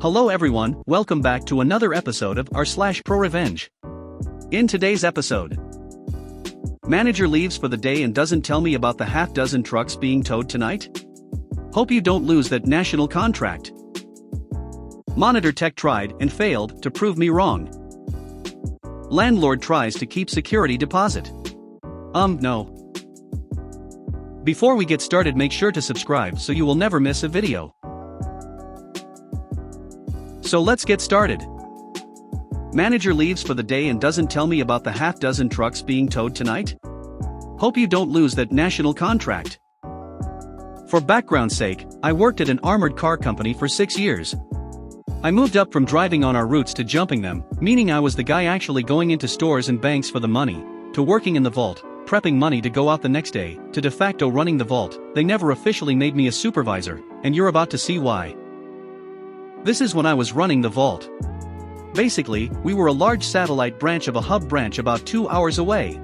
Hello everyone, welcome back to another episode of r/ProRevenge. In today's episode, manager leaves for the day and doesn't tell me about the half-dozen trucks being towed tonight? Hope you don't lose that national contract. Monitor tech tried and failed to prove me wrong. Landlord tries to keep security deposit. No. Before we get started, make sure to subscribe so you will never miss a video. So let's get started. Manager leaves for the day and doesn't tell me about the half-dozen trucks being towed tonight? Hope you don't lose that national contract. For background's sake, I worked at an armored car company for 6 years. I moved up from driving on our routes to jumping them, meaning I was the guy actually going into stores and banks for the money, to working in the vault, prepping money to go out the next day, to de facto running the vault. They never officially made me a supervisor, and you're about to see why. This is when I was running the vault. Basically, we were a large satellite branch of a hub branch about 2 hours away.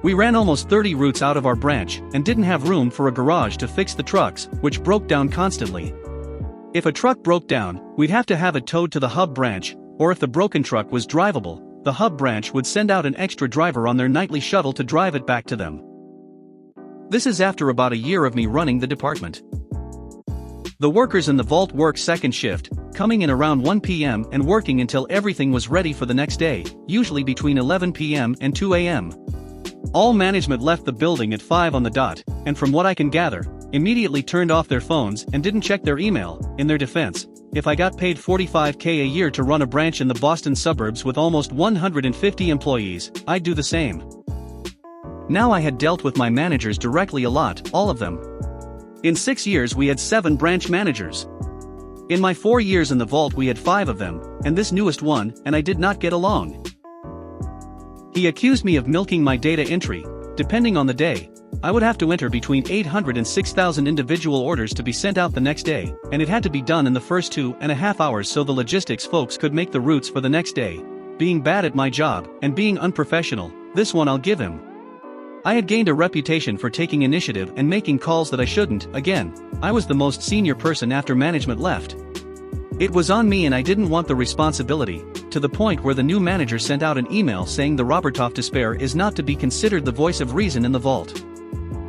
We ran almost 30 routes out of our branch, and didn't have room for a garage to fix the trucks, which broke down constantly. If a truck broke down, we'd have to have it towed to the hub branch, or if the broken truck was drivable, the hub branch would send out an extra driver on their nightly shuttle to drive it back to them. This is after about a year of me running the department. The workers in the vault work second shift, coming in around 1 p.m. and working until everything was ready for the next day, usually between 11 p.m. and 2 a.m. All management left the building at 5 on the dot, and from what I can gather, immediately turned off their phones and didn't check their email. In their defense, if I got paid $45K a year to run a branch in the Boston suburbs with almost 150 employees, I'd do the same. Now I had dealt with my managers directly a lot, all of them. In 6 years we had 7 branch managers. In my 4 years in the vault we had 5 of them, and this newest one, and I did not get along. He accused me of milking my data entry. Depending on the day, I would have to enter between 800 and 6,000 individual orders to be sent out the next day, and it had to be done in the first 2.5 hours so the logistics folks could make the routes for the next day. Being bad at my job, and being unprofessional, this one I'll give him. I had gained a reputation for taking initiative and making calls that I shouldn't. Again, I was the most senior person after management left. It was on me and I didn't want the responsibility, to the point where the new manager sent out an email saying the Robertoff despair is not to be considered the voice of reason in the vault.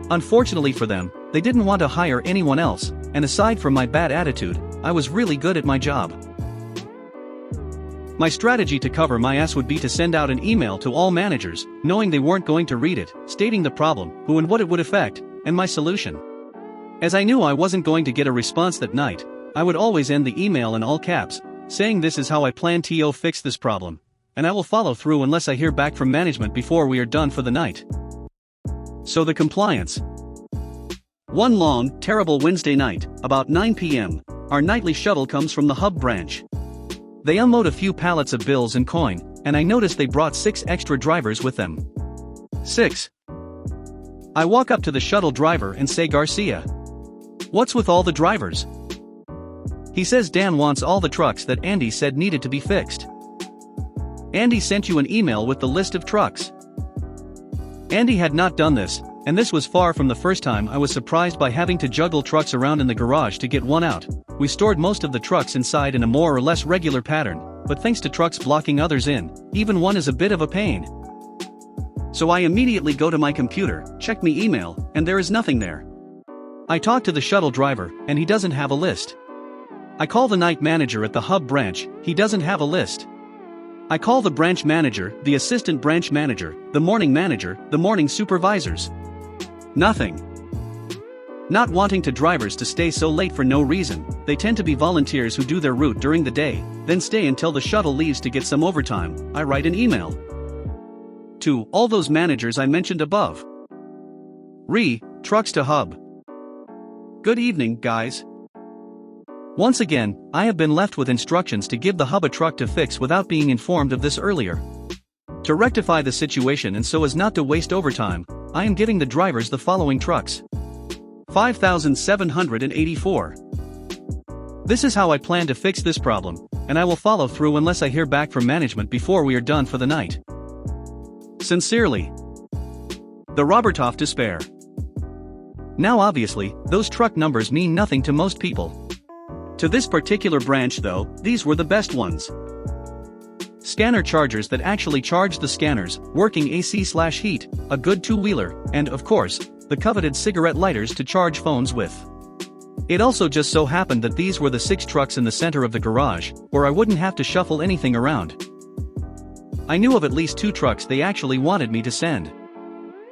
Unfortunately for them, they didn't want to hire anyone else, and aside from my bad attitude, I was really good at my job. My strategy to cover my ass would be to send out an email to all managers, knowing they weren't going to read it, stating the problem, who and what it would affect, and my solution. As I knew I wasn't going to get a response that night, I would always end the email in all caps, saying this is how I plan to fix this problem, and I will follow through unless I hear back from management before we are done for the night. So the compliance. One long, terrible Wednesday night, about 9 p.m., our nightly shuttle comes from the hub branch. They unload a few pallets of bills and coin, and I noticed they brought 6 extra drivers with them. 6. I walk up to the shuttle driver and say, "Garcia, what's with all the drivers?" He says Dan wants all the trucks that Andy said needed to be fixed. Andy sent you an email with the list of trucks. Andy had not done this, and this was far from the first time I was surprised by having to juggle trucks around in the garage to get one out. We stored most of the trucks inside in a more or less regular pattern, but thanks to trucks blocking others in, even one is a bit of a pain. So I immediately go to my computer, check me email, and there is nothing there. I talk to the shuttle driver, and he doesn't have a list. I call the night manager at the hub branch, he doesn't have a list. I call the branch manager, the assistant branch manager, the morning supervisors. Nothing. Not wanting to drivers to stay so late for no reason, they tend to be volunteers who do their route during the day, then stay until the shuttle leaves to get some overtime. I write an email to all those managers I mentioned above. Trucks to hub. Good evening, guys. Once again, I have been left with instructions to give the hub a truck to fix without being informed of this earlier. To rectify the situation and so as not to waste overtime, I am giving the drivers the following trucks. 5,784. This is how I plan to fix this problem, and I will follow through unless I hear back from management before we are done for the night. Sincerely, the Robertoff despair. Now obviously, those truck numbers mean nothing to most people. To this particular branch though, these were the best ones. Scanner chargers that actually charged the scanners, working AC/heat, a good two-wheeler, and of course, the coveted cigarette lighters to charge phones with. It also just so happened that these were the 6 trucks in the center of the garage, or I wouldn't have to shuffle anything around. I knew of at least 2 trucks they actually wanted me to send.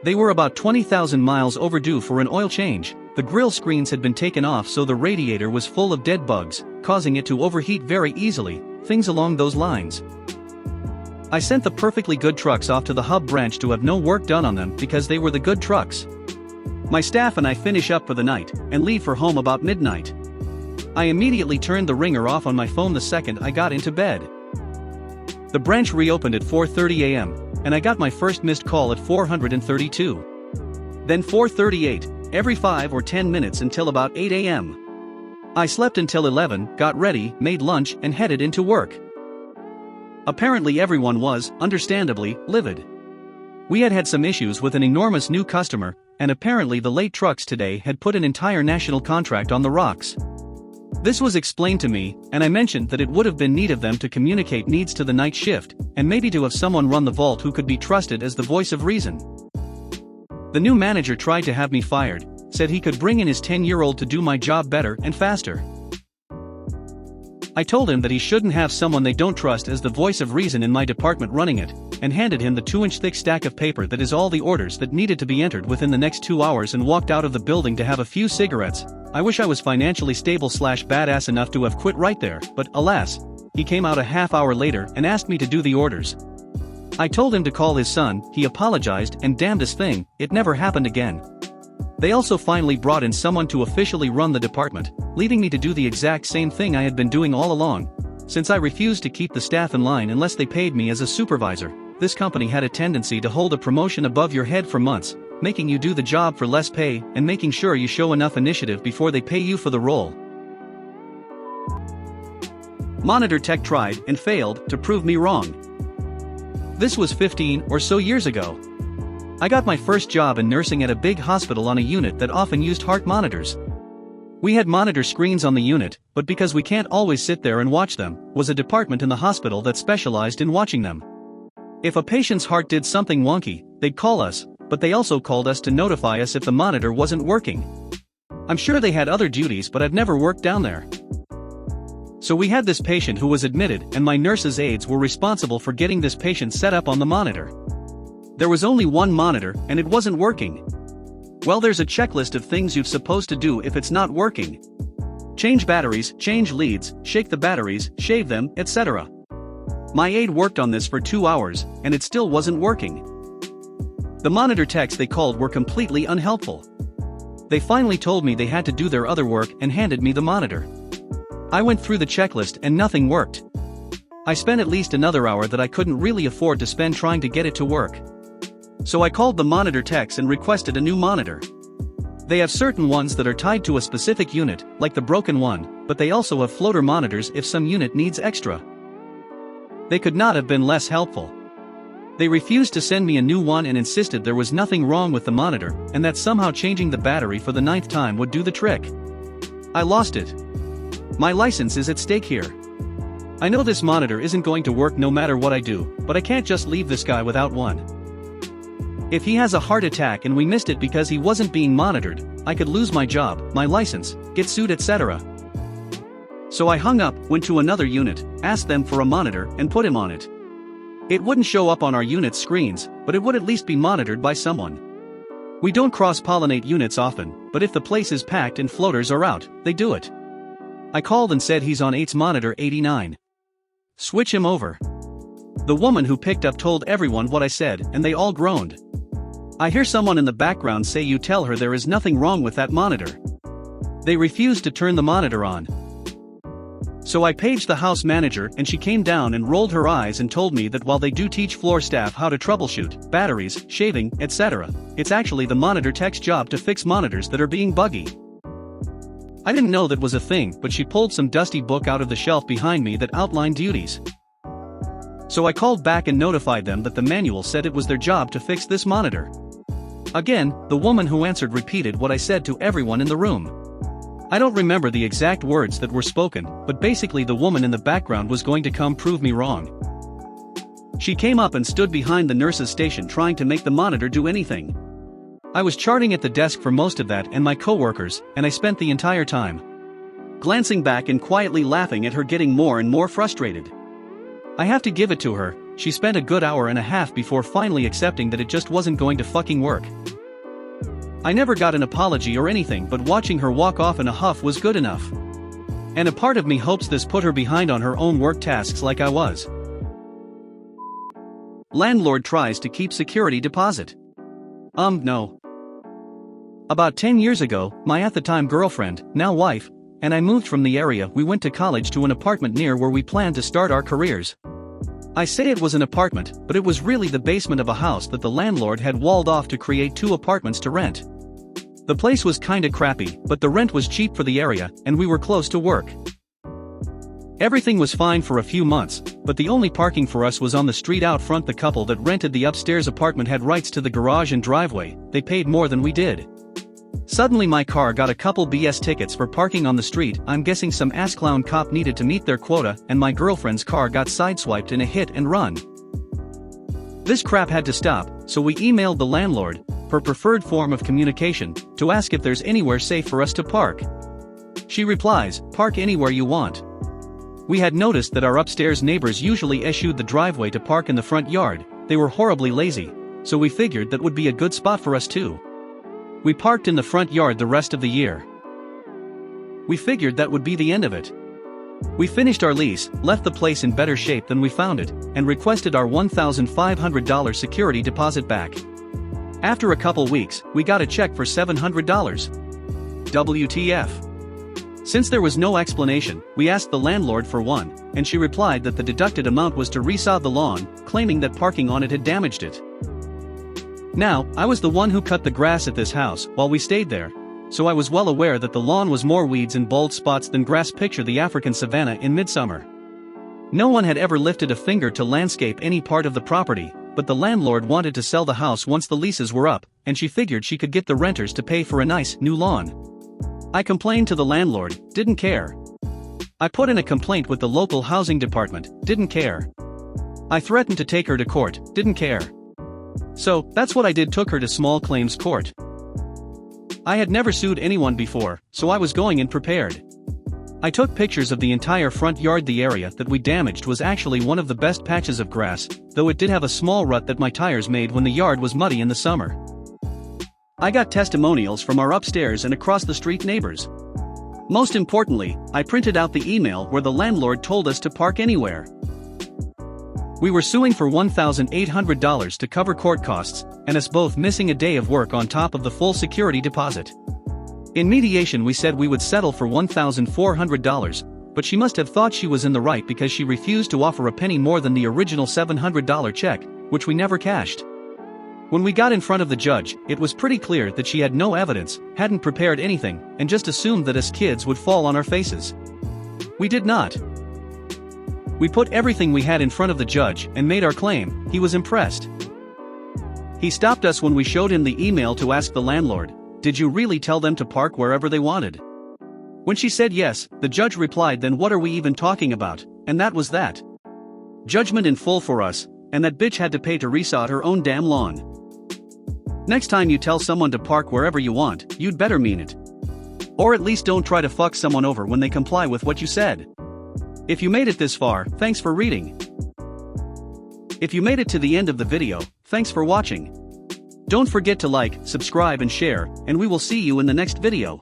They were about 20,000 miles overdue for an oil change. The grille screens had been taken off, so the radiator was full of dead bugs, causing it to overheat very easily, things along those lines. I sent the perfectly good trucks off to the hub branch to have no work done on them because they were the good trucks. My staff and I finish up for the night, and leave for home about midnight. I immediately turned the ringer off on my phone the second I got into bed. The branch reopened at 4:30 a.m., and I got my first missed call at 432. Then 4:38, every 5 or 10 minutes until about 8 a.m. I slept until 11, got ready, made lunch, and headed into work. Apparently everyone was, understandably, livid. We had some issues with an enormous new customer, and apparently the late trucks today had put an entire national contract on the rocks. This was explained to me, and I mentioned that it would have been neat of them to communicate needs to the night shift, and maybe to have someone run the vault who could be trusted as the voice of reason. The new manager tried to have me fired, said he could bring in his 10-year-old to do my job better and faster. I told him that he shouldn't have someone they don't trust as the voice of reason in my department running it, and handed him the 2-inch thick stack of paper that is all the orders that needed to be entered within the next 2 hours and walked out of the building to have a few cigarettes. I wish I was financially stable/badass enough to have quit right there, but alas, he came out a half hour later and asked me to do the orders. I told him to call his son, he apologized, and damnedest thing, it never happened again. They also finally brought in someone to officially run the department, leaving me to do the exact same thing I had been doing all along. Since I refused to keep the staff in line unless they paid me as a supervisor, this company had a tendency to hold a promotion above your head for months, making you do the job for less pay and making sure you show enough initiative before they pay you for the role. Monitor tech tried and failed to prove me wrong. This was 15 or so years ago. I got my first job in nursing at a big hospital on a unit that often used heart monitors. We had monitor screens on the unit, but because we can't always sit there and watch them, was a department in the hospital that specialized in watching them. If a patient's heart did something wonky, they'd call us, but they also called us to notify us if the monitor wasn't working. I'm sure they had other duties, but I've never worked down there. So we had this patient who was admitted, and my nurse's aides were responsible for getting this patient set up on the monitor. There was only one monitor, and it wasn't working. Well, there's a checklist of things you're supposed to do if it's not working. Change batteries, change leads, shake the batteries, shave them, etc. My aide worked on this for 2 hours, and it still wasn't working. The monitor techs they called were completely unhelpful. They finally told me they had to do their other work and handed me the monitor. I went through the checklist and nothing worked. I spent at least another hour that I couldn't really afford to spend trying to get it to work. So I called the monitor techs and requested a new monitor. They have certain ones that are tied to a specific unit, like the broken one, but they also have floater monitors if some unit needs extra. They could not have been less helpful. They refused to send me a new one and insisted there was nothing wrong with the monitor, and that somehow changing the battery for the 9th time would do the trick. I lost it. My license is at stake here. I know this monitor isn't going to work no matter what I do, but I can't just leave this guy without one. If he has a heart attack and we missed it because he wasn't being monitored, I could lose my job, my license, get sued, etc. So I hung up, went to another unit, asked them for a monitor, and put him on it. It wouldn't show up on our unit's screens, but it would at least be monitored by someone. We don't cross-pollinate units often, but if the place is packed and floaters are out, they do it. I called and said he's on 8's monitor 89. Switch him over. The woman who picked up told everyone what I said, and they all groaned. I hear someone in the background say you tell her there is nothing wrong with that monitor. They refused to turn the monitor on. So I paged the house manager and she came down and rolled her eyes and told me that while they do teach floor staff how to troubleshoot, batteries, shaving, etc., it's actually the monitor tech's job to fix monitors that are being buggy. I didn't know that was a thing, but she pulled some dusty book out of the shelf behind me that outlined duties. So I called back and notified them that the manual said it was their job to fix this monitor. Again, the woman who answered repeated what I said to everyone in the room. I don't remember the exact words that were spoken, but basically the woman in the background was going to come prove me wrong. She came up and stood behind the nurse's station trying to make the monitor do anything. I was charting at the desk for most of that and my coworkers, and I spent the entire time glancing back and quietly laughing at her getting more and more frustrated. I have to give it to her, she spent a good hour and a half before finally accepting that it just wasn't going to fucking work. I never got an apology or anything, but watching her walk off in a huff was good enough. And a part of me hopes this put her behind on her own work tasks like I was. Landlord tries to keep security deposit. No. About 10 years ago, my at-the-time girlfriend, now wife, and I moved from the area we went to college to an apartment near where we planned to start our careers. I say it was an apartment, but it was really the basement of a house that the landlord had walled off to create 2 apartments to rent. The place was kinda crappy, but the rent was cheap for the area, and we were close to work. Everything was fine for a few months, but the only parking for us was on the street out front. The couple that rented the upstairs apartment had rights to the garage and driveway, they paid more than we did. Suddenly my car got a couple BS tickets for parking on the street. I'm guessing some ass-clown cop needed to meet their quota, and my girlfriend's car got sideswiped in a hit and run. This crap had to stop, so we emailed the landlord, her preferred form of communication, to ask if there's anywhere safe for us to park. She replies, "Park anywhere you want." We had noticed that our upstairs neighbors usually issued the driveway to park in the front yard. They were horribly lazy, so we figured that would be a good spot for us too. We parked in the front yard the rest of the year. We figured that would be the end of it. We finished our lease, left the place in better shape than we found it, and requested our $1,500 security deposit back. After a couple weeks, we got a check for $700. WTF. Since there was no explanation, we asked the landlord for one, and she replied that the deducted amount was to resod the lawn, claiming that parking on it had damaged it. Now, I was the one who cut the grass at this house while we stayed there, so I was well aware that the lawn was more weeds and bald spots than grass. Picture the African savanna in midsummer. No one had ever lifted a finger to landscape any part of the property, but the landlord wanted to sell the house once the leases were up, and she figured she could get the renters to pay for a nice, new lawn. I complained to the landlord, didn't care. I put in a complaint with the local housing department, didn't care. I threatened to take her to court, didn't care. So, that's what I did, took her to small claims court. I had never sued anyone before, so I was going in prepared. I took pictures of the entire front yard. The area that we damaged was actually one of the best patches of grass, though it did have a small rut that my tires made when the yard was muddy in the summer. I got testimonials from our upstairs and across the street neighbors. Most importantly, I printed out the email where the landlord told us to park anywhere. We were suing for $1,800 to cover court costs, and us both missing a day of work on top of the full security deposit. In mediation we said we would settle for $1,400, but she must have thought she was in the right because she refused to offer a penny more than the original $700 check, which we never cashed. When we got in front of the judge, it was pretty clear that she had no evidence, hadn't prepared anything, and just assumed that us kids would fall on our faces. We did not. We put everything we had in front of the judge and made our claim. He was impressed. He stopped us when we showed him the email to ask the landlord, "Did you really tell them to park wherever they wanted?" When she said yes, the judge replied, "Then what are we even talking about?" And that was that. Judgment in full for us, and that bitch had to pay to resod her own damn lawn. Next time you tell someone to park wherever you want, you'd better mean it. Or at least don't try to fuck someone over when they comply with what you said. If you made it this far, thanks for reading. If you made it to the end of the video, thanks for watching. Don't forget to like, subscribe and share, and we will see you in the next video.